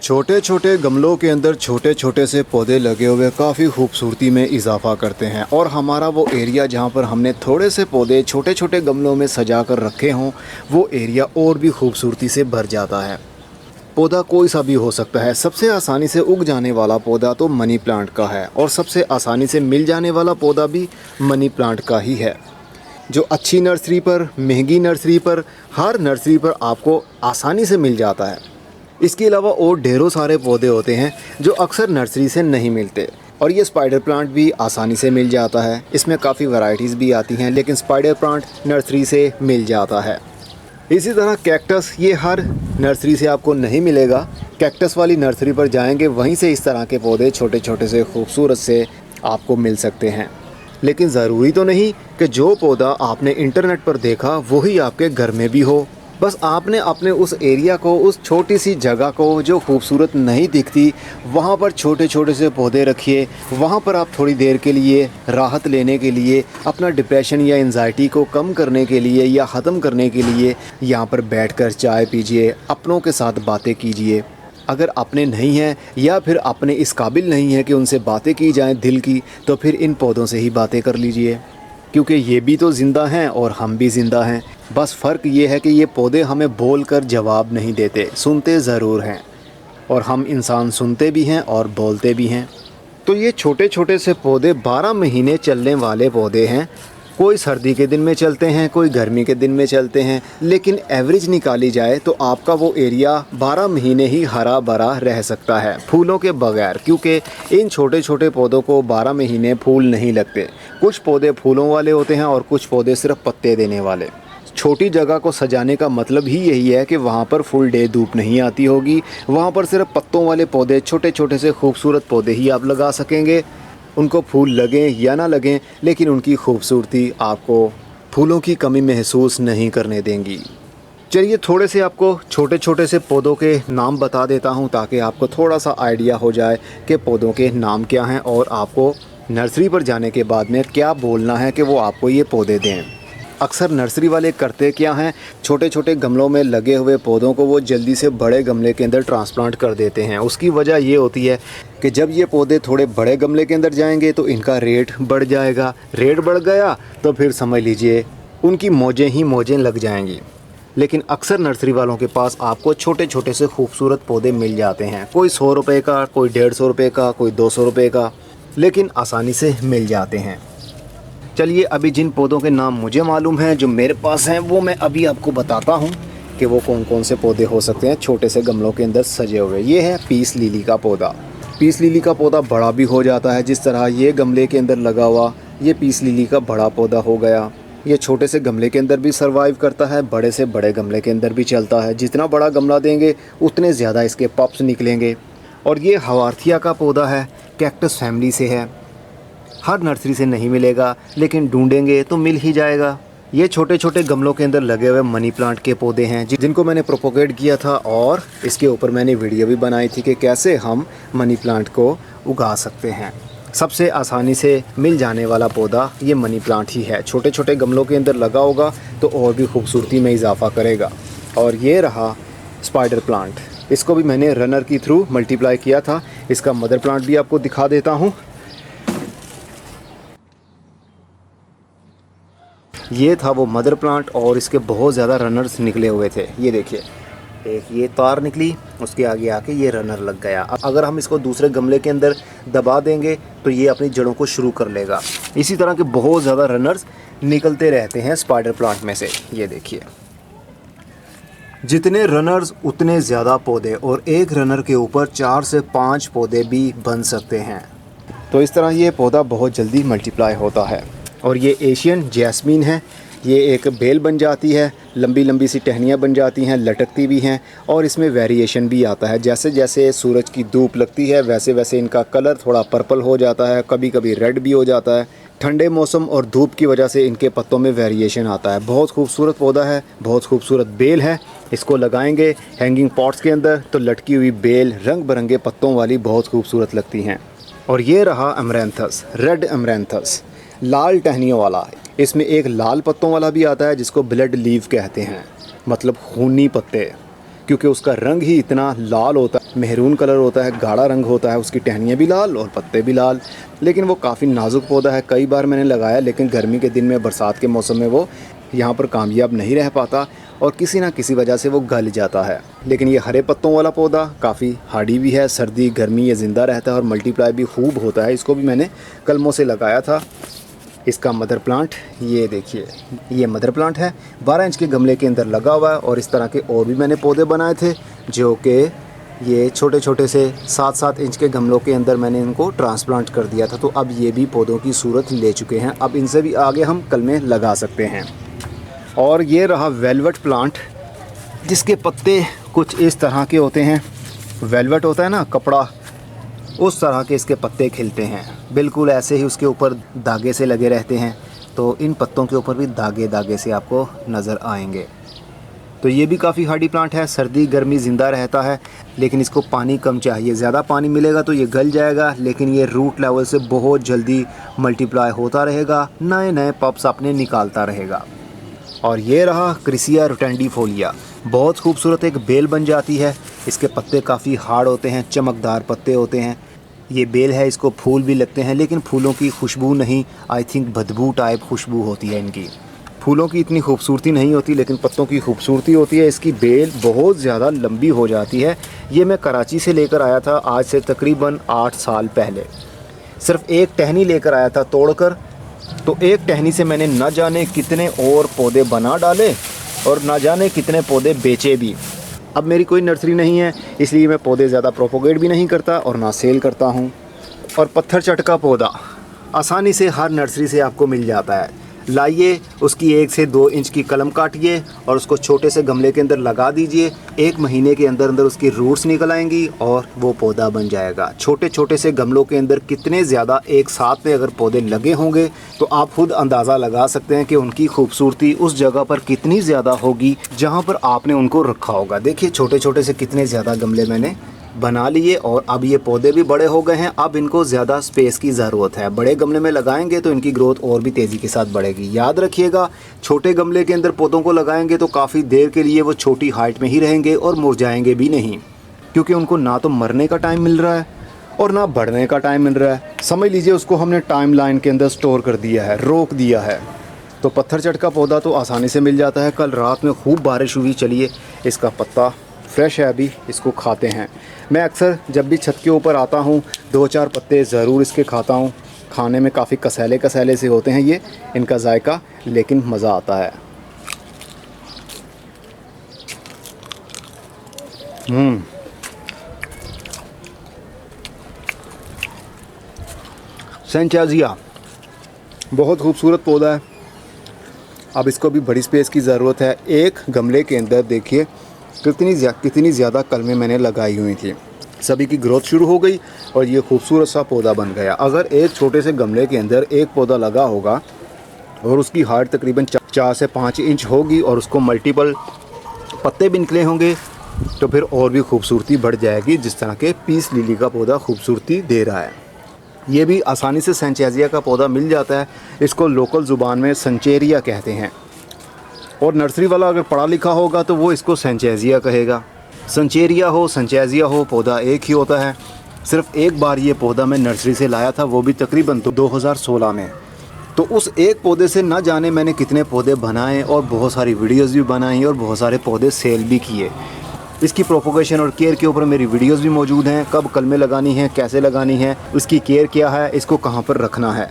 छोटे छोटे गमलों के अंदर छोटे छोटे से पौधे लगे हुए काफ़ी खूबसूरती में इजाफा करते हैं और हमारा वो एरिया जहाँ पर हमने थोड़े से पौधे छोटे छोटे गमलों में सजा कर रखे हों वो एरिया और भी खूबसूरती से भर जाता है। पौधा कोई सा भी हो सकता है। सबसे आसानी से उग जाने वाला पौधा तो मनी प्लांट का है और सबसे आसानी से मिल जाने वाला पौधा भी मनी प्लांट का ही है, जो अच्छी नर्सरी पर, महंगी नर्सरी पर, हर नर्सरी पर आपको आसानी से मिल जाता है। इसके अलावा और ढेरों सारे पौधे होते हैं जो अक्सर नर्सरी से नहीं मिलते और ये स्पाइडर प्लांट भी आसानी से मिल जाता है। इसमें काफ़ी वैरायटीज़ भी आती हैं लेकिन स्पाइडर प्लांट नर्सरी से मिल जाता है। इसी तरह कैक्टस, ये हर नर्सरी से आपको नहीं मिलेगा। कैक्टस वाली नर्सरी पर जाएंगे वहीं से इस तरह के पौधे छोटे छोटे से खूबसूरत से आपको मिल सकते हैं। लेकिन ज़रूरी तो नहीं कि जो पौधा आपने इंटरनेट पर देखा वही आपके घर में भी हो। बस आपने अपने उस एरिया को, उस छोटी सी जगह को जो खूबसूरत नहीं दिखती, वहाँ पर छोटे छोटे से पौधे रखिए। वहाँ पर आप थोड़ी देर के लिए राहत लेने के लिए, अपना डिप्रेशन या एंजाइटी को कम करने के लिए या ख़त्म करने के लिए यहाँ पर बैठकर चाय पीजिए, अपनों के साथ बातें कीजिए। अगर अपने नहीं हैं या फिर अपने इस काबिल नहीं है कि उनसे बातें की जाएं दिल की, तो फिर इन पौधों से ही बातें कर लीजिए, क्योंकि ये भी तो ज़िंदा हैं और हम भी ज़िंदा हैं। बस फ़र्क ये है कि ये पौधे हमें बोलकर जवाब नहीं देते, सुनते ज़रूर हैं, और हम इंसान सुनते भी हैं और बोलते भी हैं। तो ये छोटे छोटे से पौधे 12 महीने चलने वाले पौधे हैं। कोई सर्दी के दिन में चलते हैं, कोई गर्मी के दिन में चलते हैं, लेकिन एवरेज निकाली जाए तो आपका वो एरिया 12 महीने ही हरा भरा रह सकता है फूलों के बगैर, क्योंकि इन छोटे छोटे पौधों को 12 महीने फूल नहीं लगते। कुछ पौधे फूलों वाले होते हैं और कुछ पौधे सिर्फ पत्ते देने वाले। छोटी जगह को सजाने का मतलब ही यही है कि वहाँ पर फुल डे धूप नहीं आती होगी, वहाँ पर सिर्फ पत्तों वाले पौधे, छोटे छोटे से खूबसूरत पौधे ही आप लगा सकेंगे। उनको फूल लगें या ना लगें, लेकिन उनकी खूबसूरती आपको फूलों की कमी महसूस नहीं करने देंगी। चलिए थोड़े से आपको छोटे छोटे से पौधों के नाम बता देता हूं ताकि आपको थोड़ा सा आइडिया हो जाए कि पौधों के नाम क्या हैं और आपको नर्सरी पर जाने के बाद में क्या बोलना है कि वो आपको ये पौधे दें। अक्सर नर्सरी वाले करते क्या हैं, छोटे छोटे गमलों में लगे हुए पौधों को वो जल्दी से बड़े गमले के अंदर ट्रांसप्लांट कर देते हैं। उसकी वजह ये होती है कि जब ये पौधे थोड़े बड़े गमले के अंदर जाएंगे तो इनका रेट बढ़ जाएगा। रेट बढ़ गया तो फिर समझ लीजिए उनकी मौजें ही मौजें लग जाएंगी। लेकिन अक्सर नर्सरी वालों के पास आपको छोटे छोटे से खूबसूरत पौधे मिल जाते हैं, कोई 100 रुपये का, कोई 150 रुपये का, कोई 200 रुपये का, लेकिन आसानी से मिल जाते हैं। चलिए अभी जिन पौधों के नाम मुझे मालूम हैं, जो मेरे पास हैं, वो मैं अभी आपको बताता हूँ कि वो कौन कौन से पौधे हो सकते हैं छोटे से गमलों के अंदर सजे हुए। ये है पीस लिली का पौधा। पीस लिली का पौधा बड़ा भी हो जाता है, जिस तरह ये गमले के अंदर लगा हुआ ये पीस लिली का बड़ा पौधा हो गया। ये छोटे से गमले के अंदर भी सर्वाइव करता है, बड़े से बड़े गमले के अंदर भी चलता है। जितना बड़ा गमला देंगे उतने ज़्यादा इसके पप्स निकलेंगे। और ये हवार्थिया का पौधा है, कैक्टस फैमिली से है। हर नर्सरी से नहीं मिलेगा लेकिन ढूंढेंगे तो मिल ही जाएगा। ये छोटे छोटे गमलों के अंदर लगे हुए मनी प्लांट के पौधे हैं जिनको मैंने प्रोपोगेट किया था और इसके ऊपर मैंने वीडियो भी बनाई थी कि कैसे हम मनी प्लांट को उगा सकते हैं। सबसे आसानी से मिल जाने वाला पौधा ये मनी प्लांट ही है। छोटे छोटे गमलों के अंदर लगा होगा तो और भी खूबसूरती में इजाफा करेगा। और ये रहा स्पाइडर प्लांट। इसको भी मैंने रनर के थ्रू मल्टीप्लाई किया था। इसका मदर प्लांट भी आपको दिखा देता हूँ। ये था वो मदर प्लांट और इसके बहुत ज़्यादा रनर्स निकले हुए थे। ये देखिए, एक ये तार निकली, उसके आगे आके ये रनर लग गया। अगर हम इसको दूसरे गमले के अंदर दबा देंगे तो ये अपनी जड़ों को शुरू कर लेगा। इसी तरह के बहुत ज़्यादा रनर्स निकलते रहते हैं स्पाइडर प्लांट में से। ये देखिए, जितने रनर्स उतने ज़्यादा पौधे, और एक रनर के ऊपर 4 से 5 पौधे भी बन सकते हैं। तो इस तरह ये पौधा बहुत जल्दी मल्टीप्लाई होता है। और ये एशियन जैस्मीन है। ये एक बेल बन जाती है, लंबी लंबी सी टहनियाँ बन जाती हैं, लटकती भी हैं, और इसमें वेरिएशन भी आता है। जैसे जैसे सूरज की धूप लगती है वैसे वैसे इनका कलर थोड़ा पर्पल हो जाता है, कभी कभी रेड भी हो जाता है। ठंडे मौसम और धूप की वजह से इनके पत्तों में वेरिएशन आता है। बहुत खूबसूरत पौधा है, बहुत खूबसूरत बेल है। इसको लगाएंगे हैंगिंग पॉट्स के अंदर तो लटकी हुई बेल रंग बिरंगे पत्तों वाली बहुत खूबसूरत लगती हैं। और ये रहा अमरैंथस, रेड अमरैंथस, लाल टहनियों वाला। इसमें एक लाल पत्तों वाला भी आता है जिसको ब्लड लीफ कहते हैं, मतलब खूनी पत्ते। क्योंकि उसका रंग ही इतना लाल होता है, मेहरून कलर होता है, गाढ़ा रंग होता है, उसकी टहनियाँ भी लाल और पत्ते भी लाल। लेकिन वो काफ़ी नाजुक पौधा है, कई बार मैंने लगाया लेकिन गर्मी के दिन में, बरसात के मौसम में वो यहाँ पर कामयाब नहीं रह पाता और किसी ना किसी वजह से वो गल जाता है। लेकिन ये हरे पत्तों वाला पौधा काफ़ी हार्डी भी है, सर्दी गर्मी ये ज़िंदा रहता है और मल्टीप्लाई भी खूब होता है। इसको भी मैंने कलमों से लगाया था। इसका मदर प्लांट ये देखिए, ये मदर प्लांट है, 12 इंच के गमले के अंदर लगा हुआ है। और इस तरह के और भी मैंने पौधे बनाए थे जो कि ये छोटे छोटे से 7-7 इंच के गमलों के अंदर मैंने इनको ट्रांसप्लांट कर दिया था। तो अब ये भी पौधों की सूरत ले चुके हैं, अब इनसे भी आगे हम कलमें लगा सकते हैं। और ये रहा वेलवेट प्लांट, जिसके पत्ते कुछ इस तरह के होते हैं। वेलवेट होता है ना कपड़ा, उस तरह के इसके पत्ते खिलते हैं, बिल्कुल ऐसे ही उसके ऊपर धागे से लगे रहते हैं। तो इन पत्तों के ऊपर भी धागे धागे से आपको नज़र आएंगे। तो ये भी काफ़ी हार्डी प्लांट है, सर्दी गर्मी ज़िंदा रहता है। लेकिन इसको पानी कम चाहिए, ज़्यादा पानी मिलेगा तो ये गल जाएगा, लेकिन ये रूट लेवल से बहुत जल्दी मल्टीप्लाई होता रहेगा, नए नए पप्स अपने निकालता रहेगा। और ये रहा क्रिसिया रोटेंडिफोलिया, बहुत खूबसूरत एक बेल बन जाती है। इसके पत्ते काफ़ी हार्ड होते हैं, चमकदार पत्ते होते हैं। ये बेल है, इसको फूल भी लगते हैं लेकिन फूलों की खुशबू नहीं, आई थिंक बदबू टाइप खुशबू होती है इनकी। फूलों की इतनी खूबसूरती नहीं होती लेकिन पत्तों की खूबसूरती होती है। इसकी बेल बहुत ज़्यादा लंबी हो जाती है। ये मैं कराची से लेकर आया था आज से तकरीबन 8 साल पहले। सिर्फ एक टहनी लेकर आया था तोड़कर, तो एक टहनी से मैंने न जाने कितने और पौधे बना डाले और न जाने कितने पौधे बेचे भी। अब मेरी कोई नर्सरी नहीं है, इसलिए मैं पौधे ज़्यादा प्रोपोगेट भी नहीं करता और ना सेल करता हूँ। और पत्थर चटका पौधा आसानी से हर नर्सरी से आपको मिल जाता है। लाइए, उसकी 1 से 2 इंच की कलम काटिए और उसको छोटे से गमले के अंदर लगा दीजिए। 1 महीने के अंदर अंदर उसकी रूट्स निकल आएंगी और वो पौधा बन जाएगा। छोटे छोटे से गमलों के अंदर कितने ज़्यादा एक साथ में अगर पौधे लगे होंगे तो आप खुद अंदाज़ा लगा सकते हैं कि उनकी खूबसूरती उस जगह पर कितनी ज़्यादा होगी जहाँ पर आपने उनको रखा होगा। देखिए छोटे छोटे से कितने ज़्यादा गमले मैंने बना लिए और अब ये पौधे भी बड़े हो गए हैं। अब इनको ज़्यादा स्पेस की ज़रूरत है, बड़े गमले में लगाएंगे तो इनकी ग्रोथ और भी तेज़ी के साथ बढ़ेगी। याद रखिएगा, छोटे गमले के अंदर पौधों को लगाएंगे तो काफ़ी देर के लिए वो छोटी हाइट में ही रहेंगे और मुरझाएंगे भी नहीं, क्योंकि उनको ना तो मरने का टाइम मिल रहा है और ना बढ़ने का टाइम मिल रहा है। समझ लीजिए उसको हमने टाइम लाइन के अंदर स्टोर कर दिया है, रोक दिया है। तो पत्थर चटका पौधा तो आसानी से मिल जाता है। कल रात में खूब बारिश हुई, चलिए इसका पत्ता फ्रेश है अभी, इसको खाते हैं। मैं अक्सर जब भी छत के ऊपर आता हूँ 2-4 पत्ते ज़रूर इसके खाता हूँ। खाने में काफ़ी कसैले कसैले से होते हैं ये, इनका जायका, लेकिन मज़ा आता है। सैंचाजिया बहुत खूबसूरत पौधा है। अब इसको भी बड़ी स्पेस की ज़रूरत है। एक गमले के अंदर देखिए कितनी ज़्यादा कलमें मैंने लगाई हुई थी, सभी की ग्रोथ शुरू हो गई और ये खूबसूरत सा पौधा बन गया। अगर एक छोटे से गमले के अंदर एक पौधा लगा होगा और उसकी हाइट तकरीबन 4 से 5 इंच होगी और उसको मल्टीपल पत्ते भी निकले होंगे तो फिर और भी खूबसूरती बढ़ जाएगी, जिस तरह के पीस लिली का पौधा खूबसूरती दे रहा है। ये भी आसानी से सैंचेरिया का पौधा मिल जाता है। इसको लोकल ज़ुबान में संचेरिया कहते हैं और नर्सरी वाला अगर पढ़ा लिखा होगा तो वो इसको सैंचेजिया कहेगा। संचेरिया हो संचेजिया हो, पौधा एक ही होता है। सिर्फ एक बार ये पौधा मैं नर्सरी से लाया था, वो भी तकरीबन 2016 में। तो उस एक पौधे से ना जाने मैंने कितने पौधे बनाए और बहुत सारी वीडियोस भी बनाई और बहुत सारे पौधे सेल भी किए। इसकी प्रोपोगेशन और केयर के ऊपर मेरी वीडियोस भी मौजूद हैं, कब कलमें लगानी है, कैसे लगानी है, उसकी केयर क्या है, इसको कहाँ पर रखना है।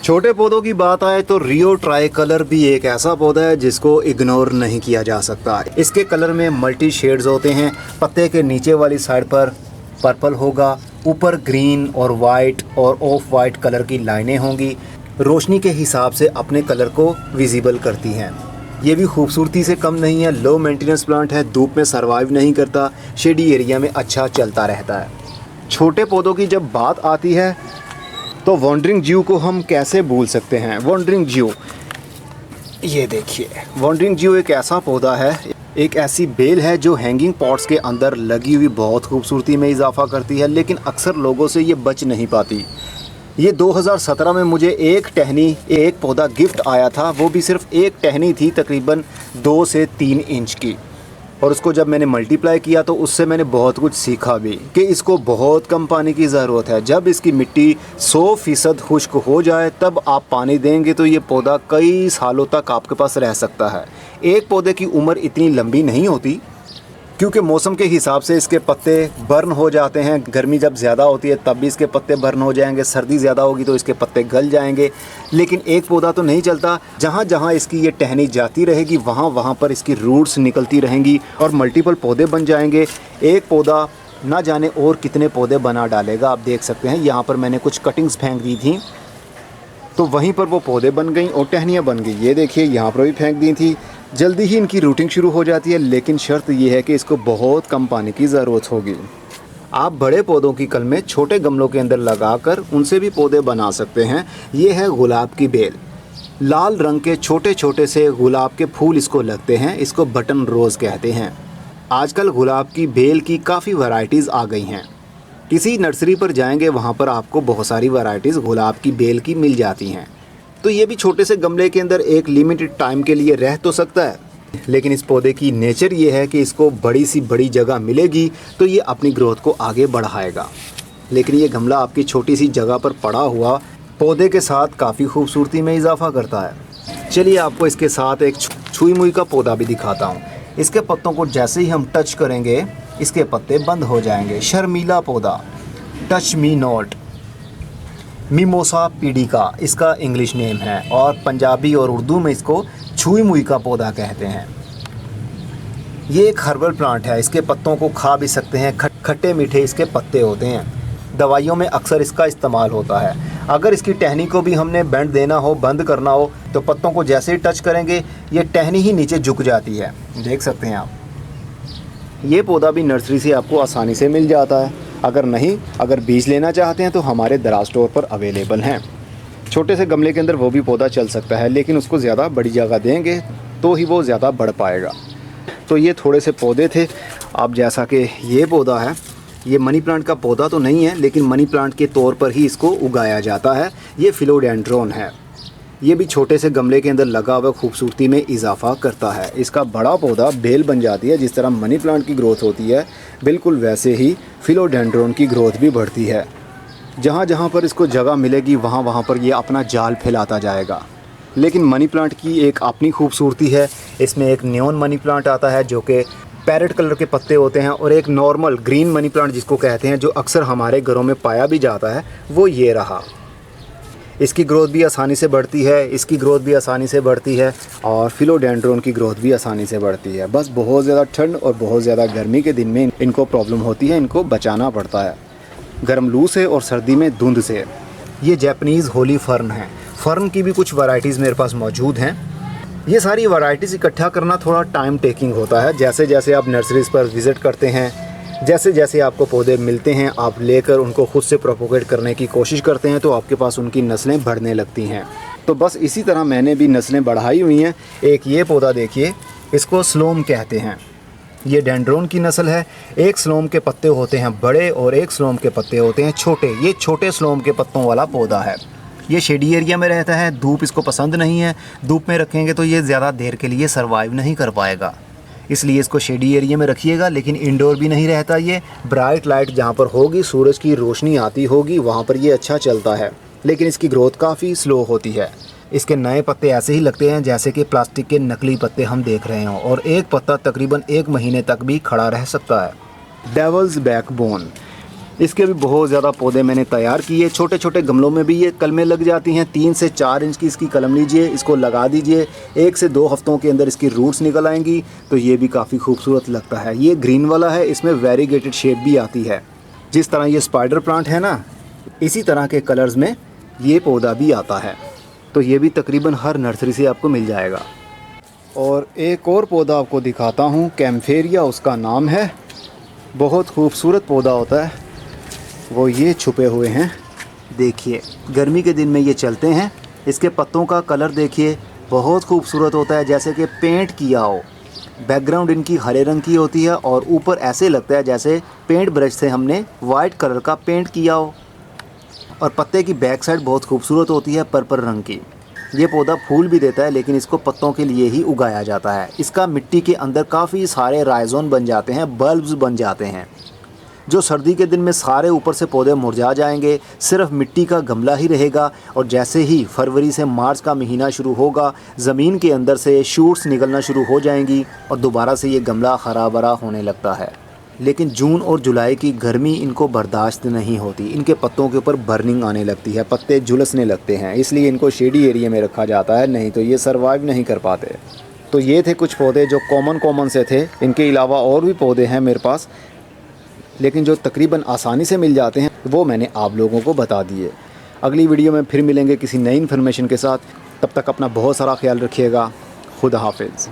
छोटे पौधों की बात आए तो रियो ट्राई कलर भी एक ऐसा पौधा है जिसको इग्नोर नहीं किया जा सकता। इसके कलर में मल्टी शेड्स होते हैं। पत्ते के नीचे वाली साइड पर पर्पल होगा, ऊपर ग्रीन और वाइट और ऑफ वाइट कलर की लाइनें होंगी, रोशनी के हिसाब से अपने कलर को विजिबल करती हैं। ये भी खूबसूरती से कम नहीं है। लो मेंटेनेंस प्लांट है, धूप में सर्वाइव नहीं करता, शेडी एरिया में अच्छा चलता रहता है। छोटे पौधों की जब बात आती है तो वॉन्डरिंग ज्यू को हम कैसे भूल सकते हैं। वॉन्डरिंग ज्यू, ये देखिए, वॉन्डरिंग ज्यू एक ऐसा पौधा है, एक ऐसी बेल है जो हैंगिंग पॉट्स के अंदर लगी हुई बहुत खूबसूरती में इजाफा करती है, लेकिन अक्सर लोगों से ये बच नहीं पाती। ये 2017 में मुझे एक टहनी, एक पौधा गिफ्ट आया था, वो भी सिर्फ एक टहनी थी, तकरीबन 2 से 3 इंच की। और उसको जब मैंने मल्टीप्लाई किया तो उससे मैंने बहुत कुछ सीखा भी कि इसको बहुत कम पानी की ज़रूरत है। जब इसकी मिट्टी 100% खुश्क हो जाए तब आप पानी देंगे तो ये पौधा कई सालों तक आपके पास रह सकता है। एक पौधे की उम्र इतनी लंबी नहीं होती क्योंकि मौसम के हिसाब से इसके पत्ते बर्न हो जाते हैं। गर्मी जब ज़्यादा होती है तब भी इसके पत्ते बर्न हो जाएंगे, सर्दी ज़्यादा होगी तो इसके पत्ते गल जाएंगे। लेकिन एक पौधा तो नहीं चलता, जहाँ जहाँ इसकी ये टहनी जाती रहेगी वहाँ वहाँ पर इसकी रूट्स निकलती रहेंगी और मल्टीपल पौधे बन जाएंगे। एक पौधा ना जाने और कितने पौधे बना डालेगा। आप देख सकते हैं यहाँ पर मैंने कुछ कटिंग्स फेंक दी थी तो वहीं पर वो पौधे बन गई और टहनियाँ बन गई। ये देखिए यहाँ पर भी फेंक दी थी। जल्दी ही इनकी रूटिंग शुरू हो जाती है, लेकिन शर्त ये है कि इसको बहुत कम पानी की ज़रूरत होगी। आप बड़े पौधों की कलमें छोटे गमलों के अंदर लगाकर उनसे भी पौधे बना सकते हैं। ये है गुलाब की बेल। लाल रंग के छोटे छोटे से गुलाब के फूल इसको लगते हैं। इसको बटन रोज़ कहते हैं। आजकल गुलाब की बेल की काफ़ी वैरायटीज़ आ गई हैं। किसी नर्सरी पर जाएंगे वहाँ पर आपको बहुत सारी वैरायटीज़ गुलाब की बेल की मिल जाती हैं। तो ये भी छोटे से गमले के अंदर एक लिमिटेड टाइम के लिए रह तो सकता है, लेकिन इस पौधे की नेचर ये है कि इसको बड़ी सी बड़ी जगह मिलेगी तो ये अपनी ग्रोथ को आगे बढ़ाएगा। लेकिन ये गमला आपकी छोटी सी जगह पर पड़ा हुआ पौधे के साथ काफ़ी खूबसूरती में इजाफा करता है। चलिए आपको इसके साथ एक छुई मुई का पौधा भी दिखाता हूँ। इसके पत्तों को जैसे ही हम टच करेंगे इसके पत्ते बंद हो जाएंगे। शर्मीला पौधा, टच मी नॉट, मिमोसा पीडिका इसका इंग्लिश नेम है और पंजाबी और उर्दू में इसको छुई मुई का पौधा कहते हैं। ये एक हर्बल प्लांट है। इसके पत्तों को खा भी सकते हैं, खट्टे मीठे इसके पत्ते होते हैं। दवाइयों में अक्सर इसका इस्तेमाल होता है। अगर इसकी टहनी को भी हमने बेंड देना हो, बंद करना हो, तो पत्तों को जैसे ही टच करेंगे ये टहनी ही नीचे झुक जाती है। देख सकते हैं आप। ये पौधा भी नर्सरी से आपको आसानी से मिल जाता है। अगर बीज लेना चाहते हैं तो हमारे दराज स्टोर पर अवेलेबल हैं। छोटे से गमले के अंदर वो भी पौधा चल सकता है, लेकिन उसको ज़्यादा बड़ी जगह देंगे तो ही वो ज़्यादा बढ़ पाएगा। तो ये थोड़े से पौधे थे। अब जैसा कि ये पौधा है, ये मनी प्लांट का पौधा तो नहीं है, लेकिन मनी प्लांट के तौर पर ही इसको उगाया जाता है। ये फिलोडेंड्रोन है। ये भी छोटे से गमले के अंदर लगा हुआ खूबसूरती में इजाफा करता है। इसका बड़ा पौधा बेल बन जाती है। जिस तरह मनी प्लांट की ग्रोथ होती है बिल्कुल वैसे ही फिलोडेंड्रोन की ग्रोथ भी बढ़ती है। जहाँ जहाँ पर इसको जगह मिलेगी वहाँ वहाँ पर ये अपना जाल फैलाता जाएगा। लेकिन मनी प्लांट की एक अपनी खूबसूरती है। इसमें एक नियॉन मनी प्लांट आता है जो कि पैरेट कलर के पत्ते होते हैं, और एक नॉर्मल ग्रीन मनी प्लांट जिसको कहते हैं, जो अक्सर हमारे घरों में पाया भी जाता है, वो ये रहा। इसकी ग्रोथ भी आसानी से बढ़ती है, इसकी ग्रोथ भी आसानी से बढ़ती है, और फिलोडेंड्रोन की ग्रोथ भी आसानी से बढ़ती है। बस बहुत ज़्यादा ठंड और बहुत ज़्यादा गर्मी के दिन में इनको प्रॉब्लम होती है, इनको बचाना पड़ता है गर्म लू से और सर्दी में धुंध से। ये जैपनीज़ होली फर्न है। फर्न की भी कुछ वैरायटीज़ मेरे पास मौजूद हैं। ये सारी वैरायटीज़ इकट्ठा करना थोड़ा टाइम टेकिंग होता है। जैसे जैसे आप नर्सरीज़ पर विज़िट करते हैं, जैसे जैसे आपको पौधे मिलते हैं, आप लेकर उनको खुद से प्रोपोगेट करने की कोशिश करते हैं तो आपके पास उनकी नस्लें बढ़ने लगती हैं। तो बस इसी तरह मैंने भी नस्लें बढ़ाई हुई हैं। एक ये पौधा देखिए, इसको स्लोम कहते हैं। ये डेंड्रोन की नस्ल है। एक स्लोम के पत्ते होते हैं बड़े और एक स्लोम के पत्ते होते हैं छोटे। ये छोटे स्लोम के पत्तों वाला पौधा है। ये शेडी एरिया में रहता है। धूप इसको पसंद नहीं है। धूप में रखेंगे तो ये ज़्यादा देर के लिए सर्वाइव नहीं कर पाएगा, इसलिए इसको शेडी एरिया में रखिएगा। लेकिन इंडोर भी नहीं रहता ये। ब्राइट लाइट जहाँ पर होगी, सूरज की रोशनी आती होगी, वहाँ पर ये अच्छा चलता है। लेकिन इसकी ग्रोथ काफ़ी स्लो होती है। इसके नए पत्ते ऐसे ही लगते हैं जैसे कि प्लास्टिक के नकली पत्ते हम देख रहे हों, और एक पत्ता तकरीबन 1 महीने तक भी खड़ा रह सकता है। डेवल्स बैकबोन, इसके भी बहुत ज़्यादा पौधे मैंने तैयार किए। छोटे छोटे गमलों में भी ये कलमें लग जाती हैं। 3 से 4 इंच की इसकी कलम लीजिए, इसको लगा दीजिए। 1 से 2 हफ्तों के अंदर इसकी रूट्स निकल आएंगी तो ये भी काफ़ी खूबसूरत लगता है। ये ग्रीन वाला है, इसमें वेरीगेटेड शेप भी आती है। जिस तरह ये स्पाइडर प्लांट है ना, इसी तरह के कलर्स में ये पौधा भी आता है। तो ये भी तकरीबन हर नर्सरी से आपको मिल जाएगा। और एक और पौधा आपको दिखाता हूँ, कैम्फेरिया उसका नाम है। बहुत खूबसूरत पौधा होता है। वो ये छुपे हुए हैं, देखिए गर्मी के दिन में ये चलते हैं। इसके पत्तों का कलर देखिए, बहुत खूबसूरत होता है, जैसे कि पेंट किया हो। बैकग्राउंड इनकी हरे रंग की होती है और ऊपर ऐसे लगता है जैसे पेंट ब्रश से हमने वाइट कलर का पेंट किया हो। और पत्ते की बैक साइड बहुत खूबसूरत होती है, पर्पल रंग की। ये पौधा फूल भी देता है लेकिन इसको पत्तों के लिए ही उगाया जाता है। इसका मिट्टी के अंदर काफ़ी सारे राइजोन बन जाते हैं, बल्ब्स बन जाते हैं, जो सर्दी के दिन में सारे ऊपर से पौधे मुरझा जाएंगे, सिर्फ मिट्टी का गमला ही रहेगा। और जैसे ही फरवरी से मार्च का महीना शुरू होगा, ज़मीन के अंदर से शूट्स निकलना शुरू हो जाएंगी और दोबारा से ये गमला हरा भरा होने लगता है। लेकिन जून और जुलाई की गर्मी इनको बर्दाश्त नहीं होती, इनके पत्तों के ऊपर बर्निंग आने लगती है, पत्ते झुलसने लगते हैं, इसलिए इनको शेडी एरिया में रखा जाता है, नहीं तो ये सर्वाइव नहीं कर पाते। तो ये थे कुछ पौधे जो कॉमन से थे। इनके अलावा और भी पौधे हैं मेरे पास, लेकिन जो तकरीबन आसानी से मिल जाते हैं वो मैंने आप लोगों को बता दिए। अगली वीडियो में फिर मिलेंगे किसी नई इन्फॉर्मेशन के साथ। तब तक अपना बहुत सारा ख्याल रखिएगा। खुदा हाफिज़।